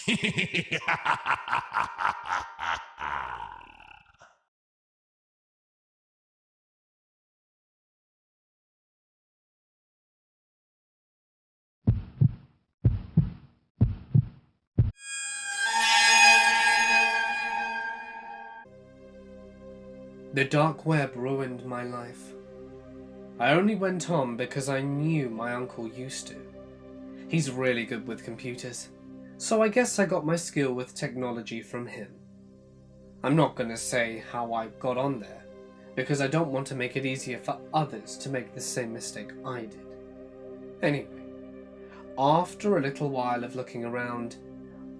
The dark web ruined my life. I only went on because I knew my uncle used to. He's really good with computers, so I guess I got my skill with technology from him. I'm not going to say how I got on there, because I don't want to make it easier for others to make the same mistake I did. Anyway, after a little while of looking around,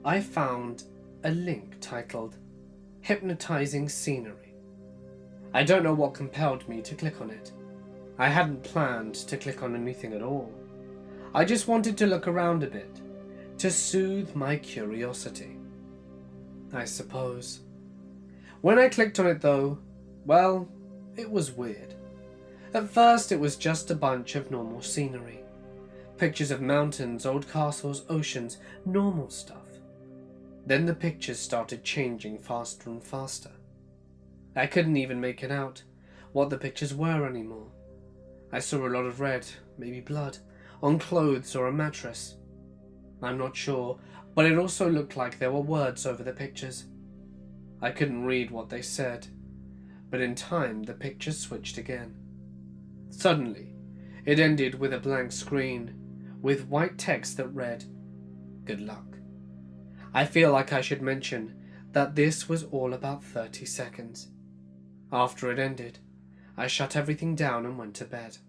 I found a link titled Hypnotizing Scenery. I don't know what compelled me to click on it. I hadn't planned to click on anything at all. I just wanted to look around a bit, to soothe my curiosity, I suppose. When I clicked on it though, well, it was weird. At first it was just a bunch of normal scenery. Pictures of mountains, old castles, oceans, normal stuff. Then the pictures started changing faster and faster. I couldn't even make it out what the pictures were anymore. I saw a lot of red, maybe blood, on clothes or a mattress. I'm not sure, but it also looked like there were words over the pictures. I couldn't read what they said, but in time the pictures switched again. Suddenly, it ended with a blank screen, with white text that read, "Good luck." I feel like I should mention that this was all about 30 seconds. After it ended, I shut everything down and went to bed.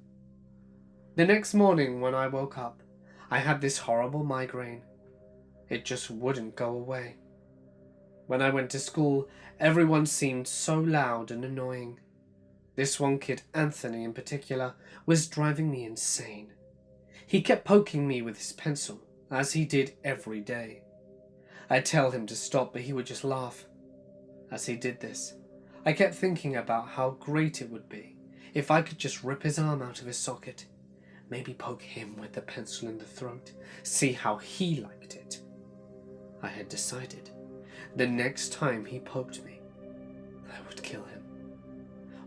The next morning when I woke up, I had this horrible migraine. It just wouldn't go away. When I went to school, everyone seemed so loud and annoying. This one kid, Anthony in particular, was driving me insane. He kept poking me with his pencil, as he did every day. I'd tell him to stop, but he would just laugh. As he did this, I kept thinking about how great it would be if I could just rip his arm out of his socket, maybe poke him with the pencil in the throat, see how he liked it. I had decided the next time he poked me, I would kill him.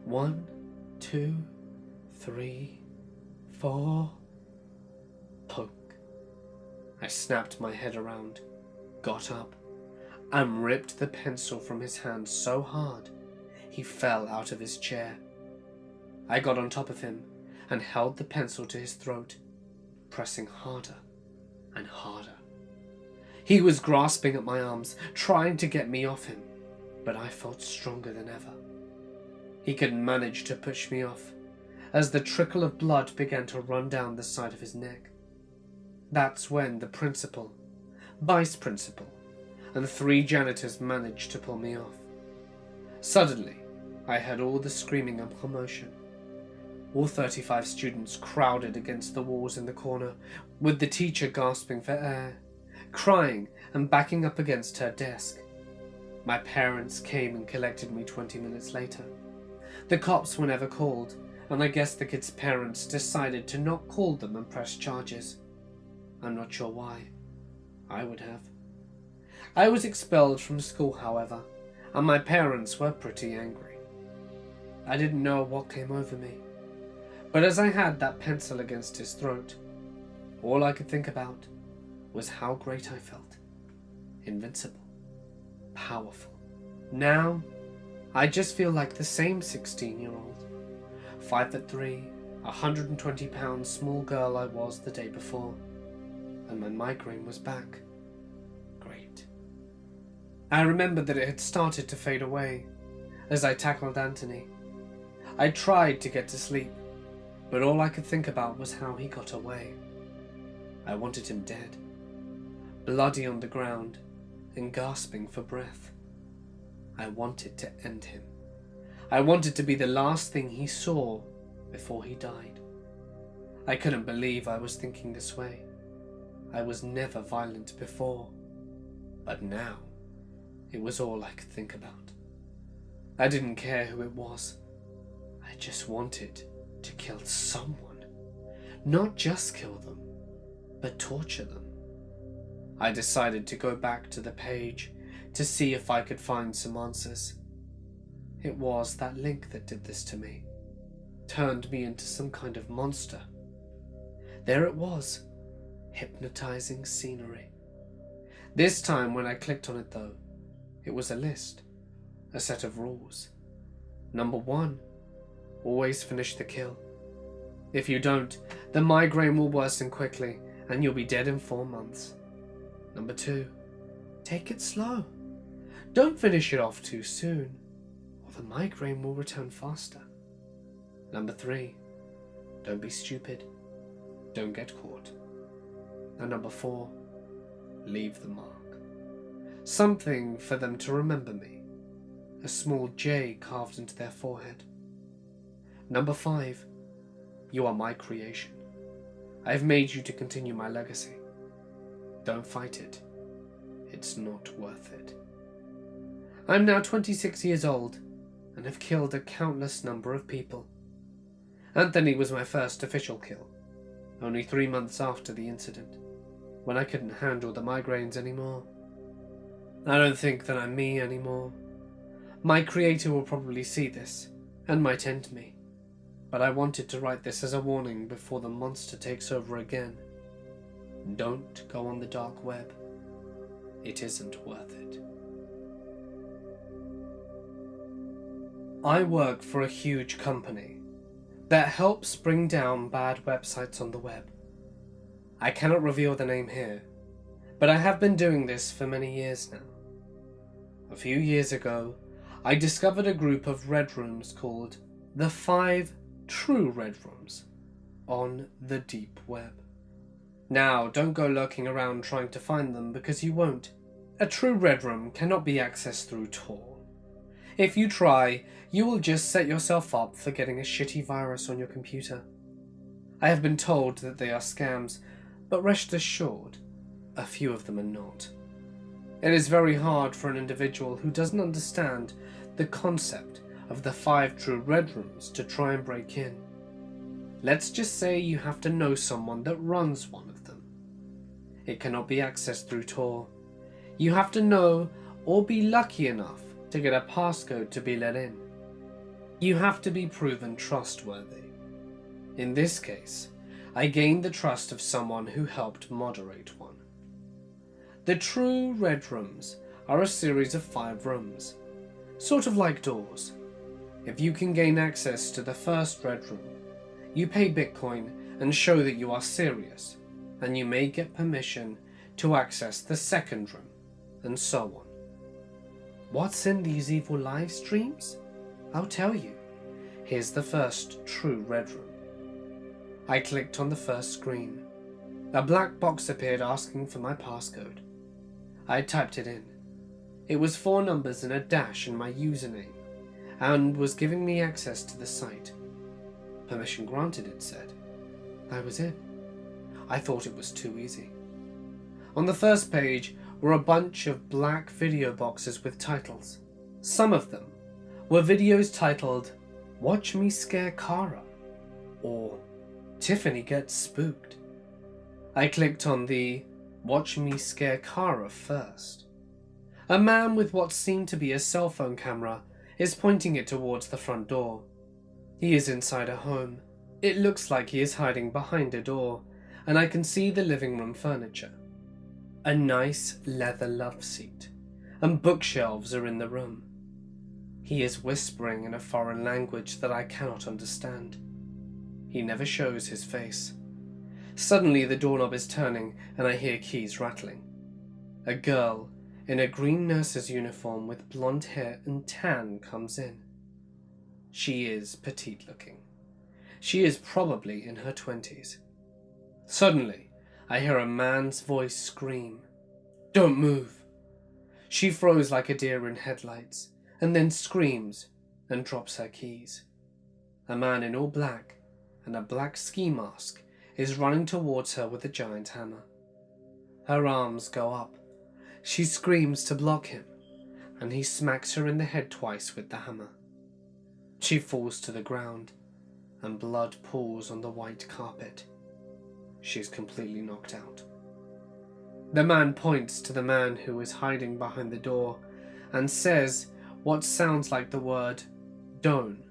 1, 2, 3, 4... Poke. I snapped my head around, got up, and ripped the pencil from his hand so hard he fell out of his chair. I got on top of him and held the pencil to his throat, pressing harder and harder. He was grasping at my arms, trying to get me off him, but I felt stronger than ever. He could manage to push me off, as the trickle of blood began to run down the side of his neck. That's when the principal, vice principal, and 3 janitors managed to pull me off. Suddenly, I heard all the screaming and commotion. All 35 students crowded against the walls in the corner, with the teacher gasping for air, crying and backing up against her desk. My parents came and collected me 20 minutes later. The cops were never called, and I guess the kids' parents decided to not call them and press charges. I'm not sure why. I would have. I was expelled from school, however, and my parents were pretty angry. I didn't know what came over me, but as I had that pencil against his throat, all I could think about was how great I felt. Invincible. Powerful. Now, I just feel like the same 16-year-old. 5'3", 120 pounds small girl I was the day before, and my migraine was back. Great. I remembered that it had started to fade away as I tackled Anthony. I tried to get to sleep, but all I could think about was how he got away. I wanted him dead, bloody on the ground and gasping for breath. I wanted to end him. I wanted to be the last thing he saw before he died. I couldn't believe I was thinking this way. I was never violent before, but now it was all I could think about. I didn't care who it was. I just wanted to kill someone. Not just kill them, but torture them. I decided to go back to the page to see if I could find some answers. It was that link that did this to me, turned me into some kind of monster. There it was, hypnotizing scenery. This time when I clicked on it though, it was a list, a set of rules. Number 1, always finish the kill. If you don't, the migraine will worsen quickly and you'll be dead in 4 months. Number 2, take it slow. Don't finish it off too soon, or the migraine will return faster. Number 3, don't be stupid. Don't get caught. And number 4, leave the mark. Something for them to remember me. A small J carved into their forehead. Number 5, you are my creation. I have made you to continue my legacy. Don't fight it. It's not worth it. I'm now 26 years old and have killed a countless number of people. Anthony was my first official kill, only 3 months after the incident, when I couldn't handle the migraines anymore. I don't think that I'm me anymore. My creator will probably see this and might end me, but I wanted to write this as a warning before the monster takes over again. Don't go on the dark web. It isn't worth it. I work for a huge company that helps bring down bad websites on the web. I cannot reveal the name here, but I have been doing this for many years now. A few years ago, I discovered a group of red rooms called the 5 True Red Rooms on the deep web. Now, don't go lurking around trying to find them because you won't. A true red room cannot be accessed through Tor. If you try, you will just set yourself up for getting a shitty virus on your computer. I have been told that they are scams, but rest assured, a few of them are not. It is very hard for an individual who doesn't understand the concept of the 5 true red rooms to try and break in. Let's just say you have to know someone that runs one of them. It cannot be accessed through Tor. You have to know or be lucky enough to get a passcode to be let in. You have to be proven trustworthy. In this case, I gained the trust of someone who helped moderate one. The true red rooms are a series of 5 rooms, sort of like doors. If you can gain access to the first red room, you pay Bitcoin and show that you are serious, and you may get permission to access the second room, and so on. What's in these evil live streams? I'll tell you. Here's the first true red room. I clicked on the first screen. A black box appeared asking for my passcode. I typed it in. It was 4 numbers and a dash in my username, and was giving me access to the site. Permission granted, it said. I was in. I thought it was too easy. On the first page were a bunch of black video boxes with titles. Some of them were videos titled, "Watch Me Scare Kara," or "Tiffany Gets Spooked." I clicked on the "Watch Me Scare Kara" first. A man with what seemed to be a cell phone camera is pointing it towards the front door. He is inside a home. It looks like he is hiding behind a door, and I can see the living room furniture. A nice leather love seat, and bookshelves are in the room. He is whispering in a foreign language that I cannot understand. He never shows his face. Suddenly the doorknob is turning and I hear keys rattling. A girl in a green nurse's uniform with blonde hair and tan comes in. She is petite looking. She is probably in her 20s. Suddenly, I hear a man's voice scream, "Don't move!" She froze like a deer in headlights, and then screams and drops her keys. A man in all black and a black ski mask is running towards her with a giant hammer. Her arms go up. She screams to block him, and he smacks her in the head twice with the hammer. She falls to the ground, and blood pools on the white carpet. She is completely knocked out. The man points to the man who is hiding behind the door and says what sounds like the word "Don't."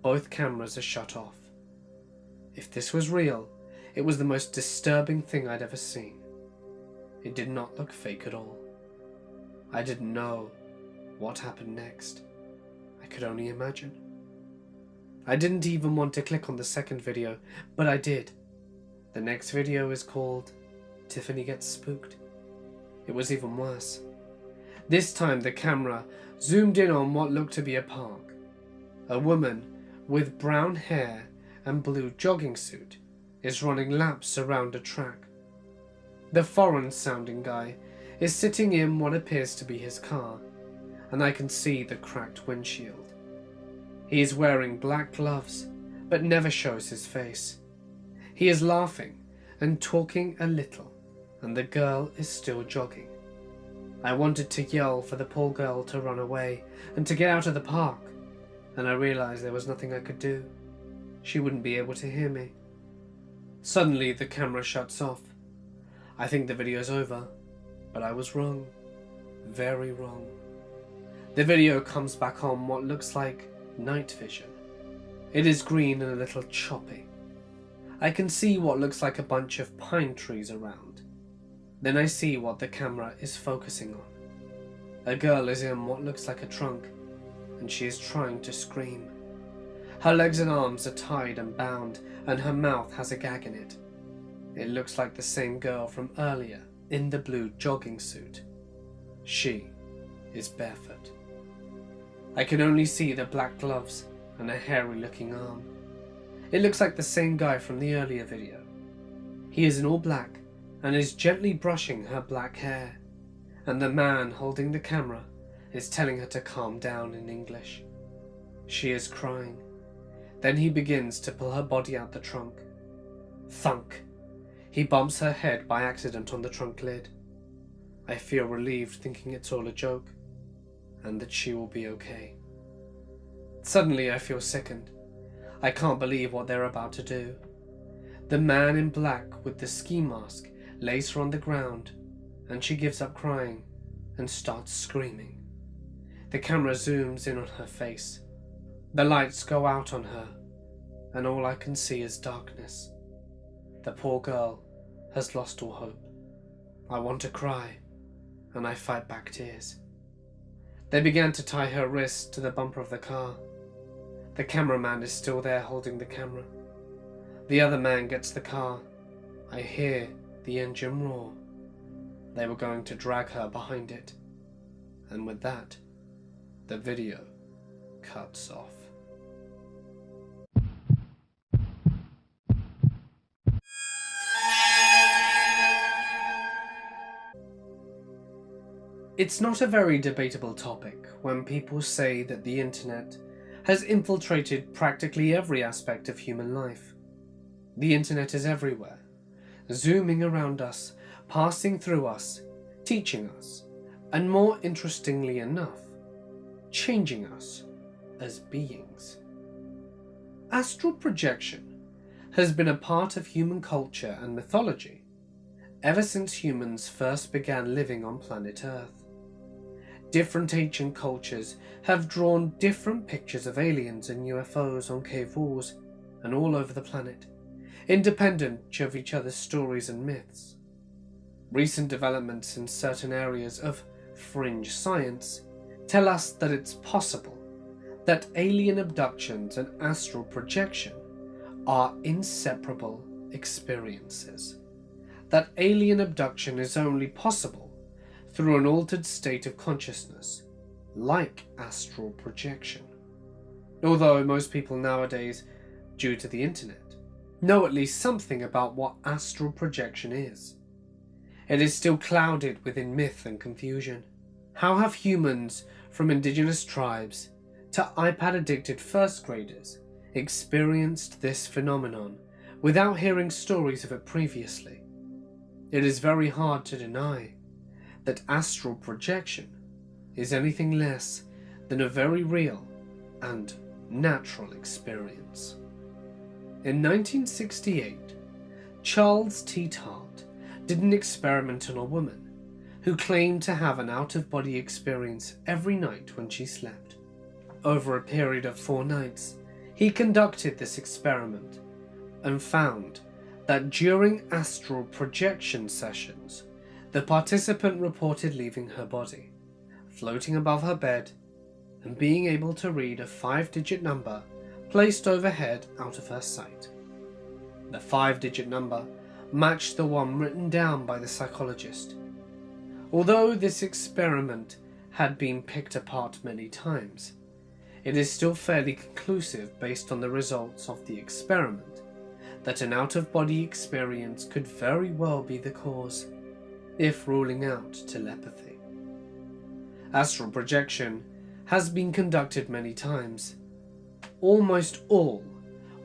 Both cameras are shut off. If this was real, it was the most disturbing thing I'd ever seen. It did not look fake at all. I didn't know what happened next. I could only imagine. I didn't even want to click on the second video, but I did. The next video is called Tiffany Gets Spooked. It was even worse. This time the camera zoomed in on what looked to be a park. A woman with brown hair and blue jogging suit is running laps around a track. The foreign-sounding guy is sitting in what appears to be his car, and I can see the cracked windshield. He is wearing black gloves, but never shows his face. He is laughing and talking a little, and the girl is still jogging. I wanted to yell for the poor girl to run away and to get out of the park, and I realized there was nothing I could do. She wouldn't be able to hear me. Suddenly the camera shuts off. I think the video's over, but I was wrong. Very wrong. The video comes back on what looks like night vision. It is green and a little choppy. I can see what looks like a bunch of pine trees around. Then I see what the camera is focusing on. A girl is in what looks like a trunk, and she is trying to scream. Her legs and arms are tied and bound, and her mouth has a gag in it. It looks like the same girl from earlier in the blue jogging suit. She is barefoot. I can only see the black gloves and a hairy looking arm. It looks like the same guy from the earlier video. He is in all black and is gently brushing her black hair, and the man holding the camera is telling her to calm down in English. She is crying. Then he begins to pull her body out the trunk. Thunk! He bumps her head by accident on the trunk lid. I feel relieved, thinking it's all a joke, and that she will be okay. Suddenly I feel sickened. I can't believe what they're about to do. The man in black with the ski mask lays her on the ground, and she gives up crying and starts screaming. The camera zooms in on her face. The lights go out on her, and all I can see is darkness. The poor girl has lost all hope. I want to cry, and I fight back tears. They began to tie her wrists to the bumper of the car. The cameraman is still there holding the camera. The other man gets the car. I hear the engine roar. They were going to drag her behind it. And with that, the video cuts off. It's not a very debatable topic when people say that the internet has infiltrated practically every aspect of human life. The internet is everywhere, zooming around us, passing through us, teaching us, and more interestingly enough, changing us as beings. Astral projection has been a part of human culture and mythology ever since humans first began living on planet Earth. Different ancient cultures have drawn different pictures of aliens and UFOs on cave walls and all over the planet, independent of each other's stories and myths. Recent developments in certain areas of fringe science tell us that it's possible that alien abductions and astral projection are inseparable experiences. That alien abduction is only possible through an altered state of consciousness, like astral projection. Although most people nowadays, due to the internet, know at least something about what astral projection is, it is still clouded within myth and confusion. How have humans from indigenous tribes to iPad-addicted first graders experienced this phenomenon without hearing stories of it previously? It is very hard to deny that astral projection is anything less than a very real and natural experience. In 1968, Charles T. Tart did an experiment on a woman who claimed to have an out-of-body experience every night when she slept. Over a period of 4 nights, he conducted this experiment and found that during astral projection sessions, the participant reported leaving her body, floating above her bed, and being able to read a 5-digit number placed overhead out of her sight. The 5-digit number matched the one written down by the psychologist. Although this experiment had been picked apart many times, it is still fairly conclusive based on the results of the experiment that an out-of-body experience could very well be the cause, if ruling out telepathy. Astral projection has been conducted many times, almost all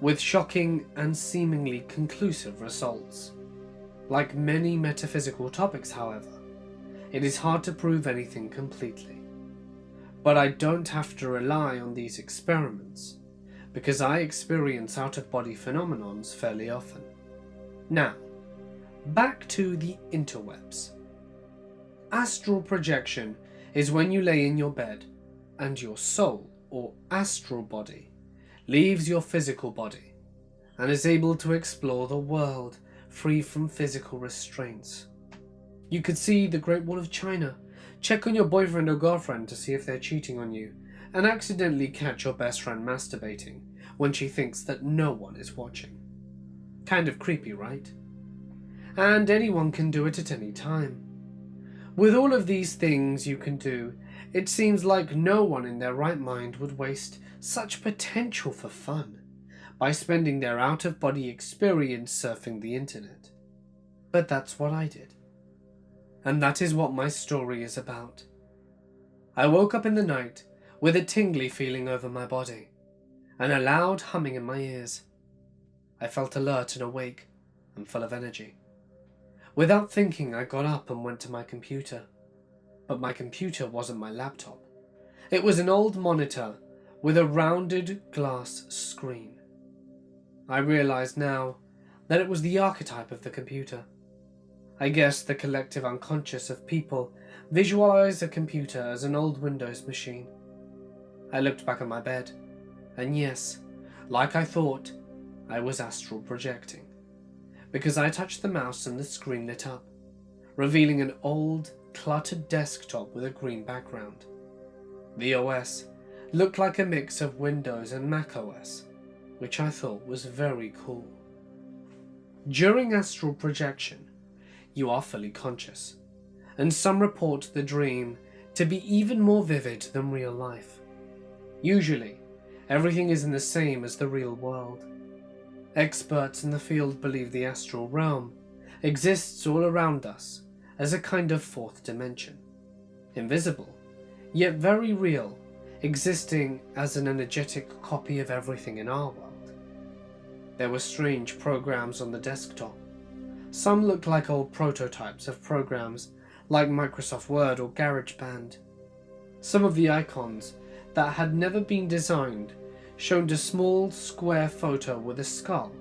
with shocking and seemingly conclusive results. Like many metaphysical topics, however, it is hard to prove anything completely. But I don't have to rely on these experiments, because I experience out-of-body phenomenons fairly often. Now, back to the interwebs. Astral projection is when you lay in your bed and your soul, or astral body, leaves your physical body and is able to explore the world free from physical restraints. You could see the Great Wall of China, check on your boyfriend or girlfriend to see if they're cheating on you, and accidentally catch your best friend masturbating when she thinks that no one is watching. Kind of creepy, right? And anyone can do it at any time. With all of these things you can do, it seems like no one in their right mind would waste such potential for fun by spending their out-of-body experience surfing the internet. But that's what I did. And that is what my story is about. I woke up in the night with a tingly feeling over my body and a loud humming in my ears. I felt alert and awake and full of energy. Without thinking, I got up and went to my computer. But my computer wasn't my laptop. It was an old monitor with a rounded glass screen. I realized now that it was the archetype of the computer. I guess the collective unconscious of people visualize a computer as an old Windows machine. I looked back at my bed, and yes, like I thought, I was astral projecting, because I touched the mouse and the screen lit up, revealing an old, cluttered desktop with a green background. The OS looked like a mix of Windows and Mac OS, which I thought was very cool. During astral projection, you are fully conscious, and some report the dream to be even more vivid than real life. Usually, everything isn't the same as the real world. Experts in the field believe the astral realm exists all around us as a kind of fourth dimension, invisible, yet very real, existing as an energetic copy of everything in our world. There were strange programs on the desktop. Some looked like old prototypes of programs like Microsoft Word or GarageBand. Some of the icons that had never been designed showed a small square photo with a skull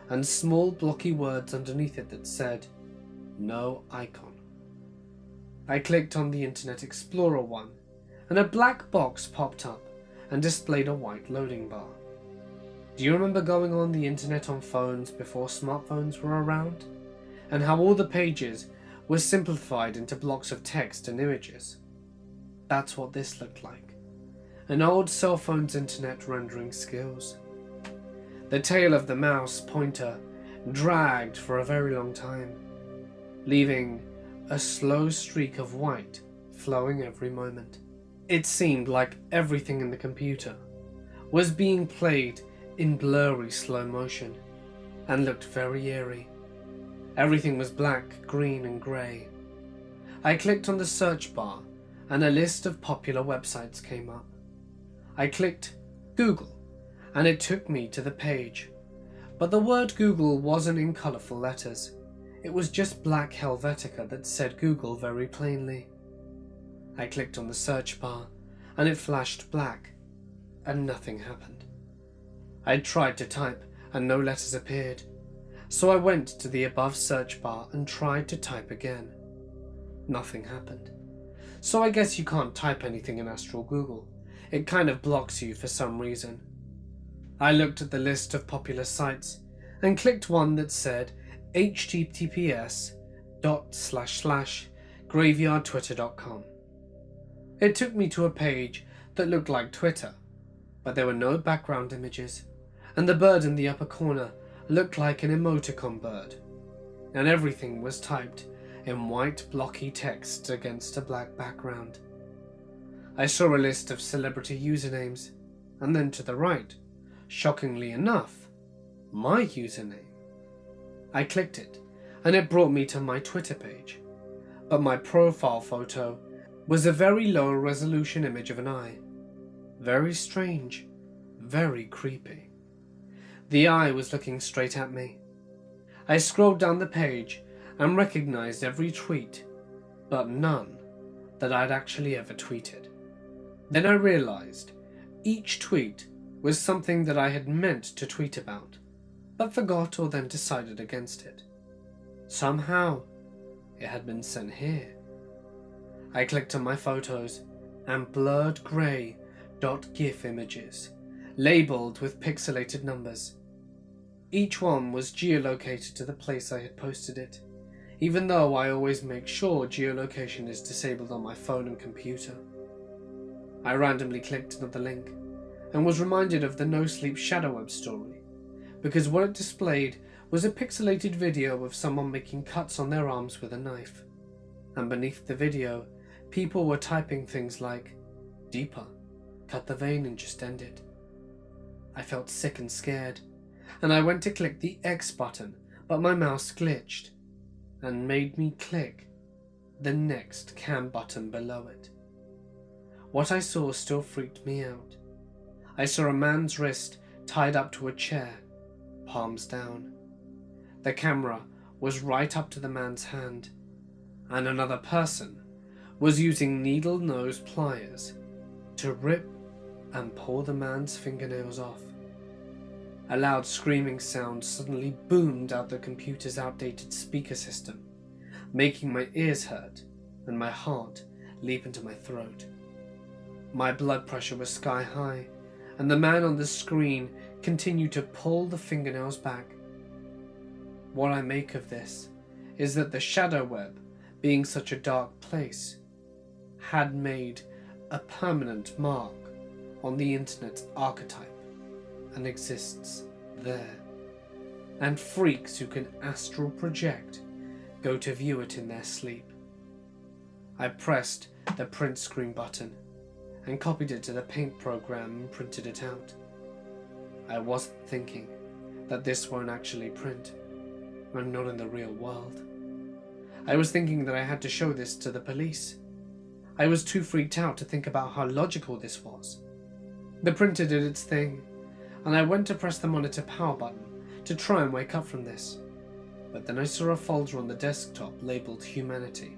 and small blocky words underneath it that said, "No icon." I clicked on the Internet Explorer one, and a black box popped up and displayed a white loading bar. Do you remember going on the internet on phones before smartphones were around? And how all the pages were simplified into blocks of text and images? That's what this looked like. An old cell phone's internet rendering skills. The tail of the mouse pointer dragged for a very long time, leaving a slow streak of white flowing every moment. It seemed like everything in the computer was being played in blurry slow motion and looked very eerie. Everything was black, green and grey. I clicked on the search bar and a list of popular websites came up. I clicked Google and it took me to the page, but the word Google wasn't in colourful letters. It was just black Helvetica that said Google very plainly. I clicked on the search bar and it flashed black and nothing happened. I tried to type and no letters appeared, So I went to the above search bar and tried to type again. Nothing happened. So I guess you can't type anything in Astral Google. It kind of blocks you for some reason. I looked at the list of popular sites and clicked one that said https://graveyardtwitter.com. It took me to a page that looked like Twitter, but there were no background images, and the bird in the upper corner looked like an emoticon bird, and everything was typed in white blocky text against a black background. I saw a list of celebrity usernames, and then to the right, shockingly enough, my username. I clicked it, and it brought me to my Twitter page, but my profile photo was a very low resolution image of an eye. Very strange, very creepy. The eye was looking straight at me. I scrolled down the page and recognized every tweet, but none that I'd actually ever tweeted. Then I realized each tweet was something that I had meant to tweet about, but forgot or then decided against it. Somehow, it had been sent here. I clicked on my photos and blurred grey .gif images, labelled with pixelated numbers. Each one was geolocated to the place I had posted it, even though I always make sure geolocation is disabled on my phone and computer. I randomly clicked another link and was reminded of the No Sleep Shadowweb story, because what it displayed was a pixelated video of someone making cuts on their arms with a knife, and beneath the video, people were typing things like, "Deeper, cut the vein and just end it." I felt sick and scared, and I went to click the X button, but my mouse glitched and made me click the next cam button below it. What I saw still freaked me out. I saw a man's wrist tied up to a chair, palms down. The camera was right up to the man's hand, and another person was using needle-nose pliers to rip and pull the man's fingernails off. A loud screaming sound suddenly boomed out the computer's outdated speaker system, making my ears hurt and my heart leap into my throat. My blood pressure was sky high, and the man on the screen continued to pull the fingernails back. What I make of this is that the shadow web, being such a dark place, had made a permanent mark on the internet's archetype and exists there, and freaks who can astral project go to view it in their sleep. I pressed the print screen button and copied it to the Paint program and printed it out. I wasn't thinking that this won't actually print. I'm not in the real world. I was thinking that I had to show this to the police. I was too freaked out to think about how logical this was. The printer did its thing, and I went to press the monitor power button to try and wake up from this. But then I saw a folder on the desktop labelled Humanity.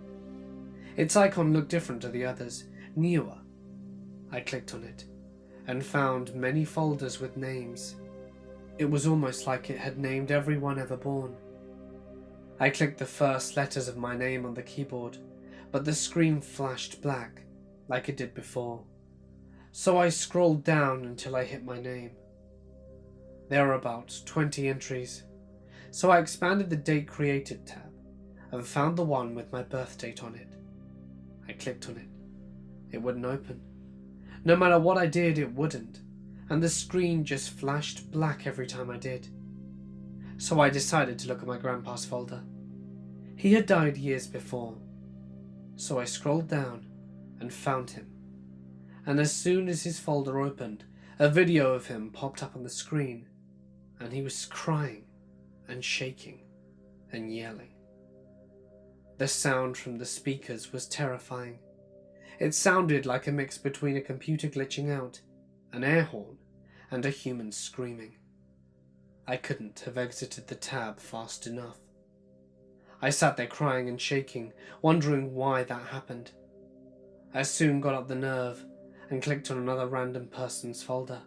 Its icon looked different to the others, newer. I clicked on it and found many folders with names. It was almost like it had named everyone ever born. I clicked the first letters of my name on the keyboard, but the screen flashed black like it did before. So I scrolled down until I hit my name. There were about 20 entries, so I expanded the Date Created tab and found the one with my birth date on it. I clicked on it. It wouldn't open. No matter what I did, it wouldn't, and the screen just flashed black every time I did. So I decided to look at my grandpa's folder. He had died years before, so I scrolled down and found him. And as soon as his folder opened, a video of him popped up on the screen, and he was crying and shaking and yelling. The sound from the speakers was terrifying. It sounded like a mix between a computer glitching out, an air horn, and a human screaming. I couldn't have exited the tab fast enough. I sat there crying and shaking, wondering why that happened. I soon got up the nerve and clicked on another random person's folder.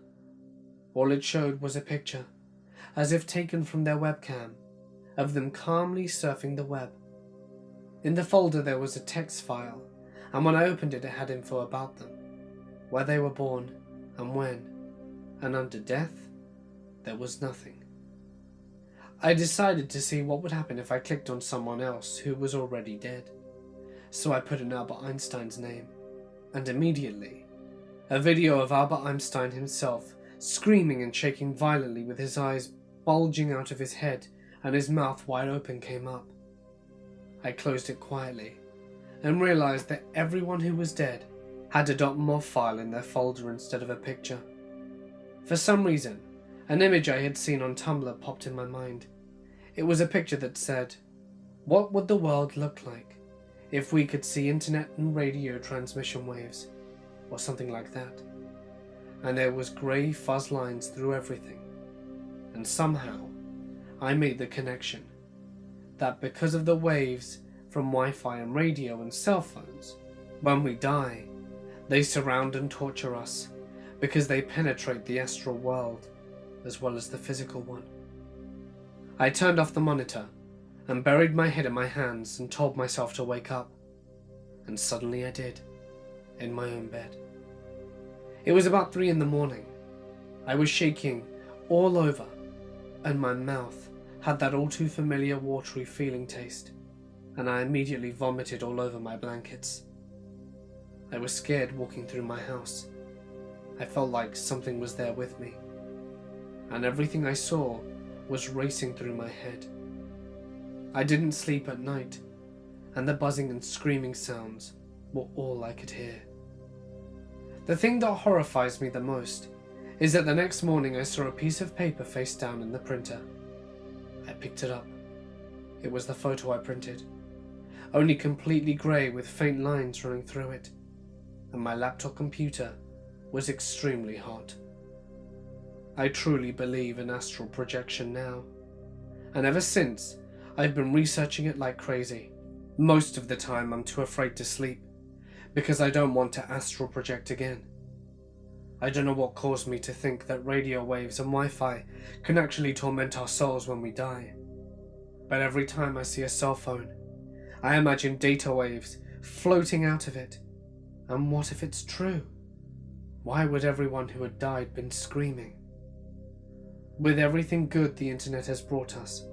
All it showed was a picture, as if taken from their webcam, of them calmly surfing the web. In the folder there was a text file, and when I opened it, it had info about them, where they were born and when, and under death, there was nothing. I decided to see what would happen if I clicked on someone else who was already dead. So I put in Albert Einstein's name, and immediately, a video of Albert Einstein himself screaming and shaking violently with his eyes bulging out of his head and his mouth wide open came up. I closed it quietly and realized that everyone who was dead had a .mov file in their folder instead of a picture. For some reason, an image I had seen on Tumblr popped in my mind. It was a picture that said, "What would the world look like if we could see internet and radio transmission waves?" or something like that. And there was grey fuzz lines through everything. And somehow, I made the connection that because of the waves from Wi-Fi and radio and cell phones, when we die, they surround and torture us because they penetrate the astral world as well as the physical one. I turned off the monitor and buried my head in my hands and told myself to wake up. And suddenly I did, in my own bed. It was about 3 a.m. I was shaking all over, and my mouth had that all too familiar watery feeling taste, and I immediately vomited all over my blankets. I was scared walking through my house. I felt like something was there with me, and everything I saw was racing through my head. I didn't sleep at night, and the buzzing and screaming sounds were all I could hear. The thing that horrifies me the most is that the next morning I saw a piece of paper face down in the printer. I picked it up. It was the photo I printed, only completely grey with faint lines running through it, and my laptop computer was extremely hot. I truly believe in astral projection now, and ever since I've been researching it like crazy. Most of the time I'm too afraid to sleep, because I don't want to astral project again. I don't know what caused me to think that radio waves and Wi-Fi can actually torment our souls when we die. But every time I see a cell phone, I imagine data waves floating out of it. And what if it's true? Why would everyone who had died been screaming? With everything good the internet has brought us,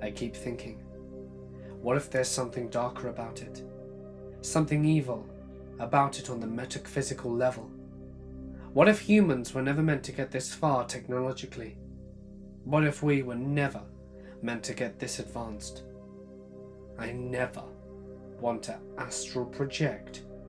I keep thinking, what if there's something darker about it? Something evil about it on the metaphysical level? What if humans were never meant to get this far technologically? What if we were never meant to get this advanced? I never want to astral project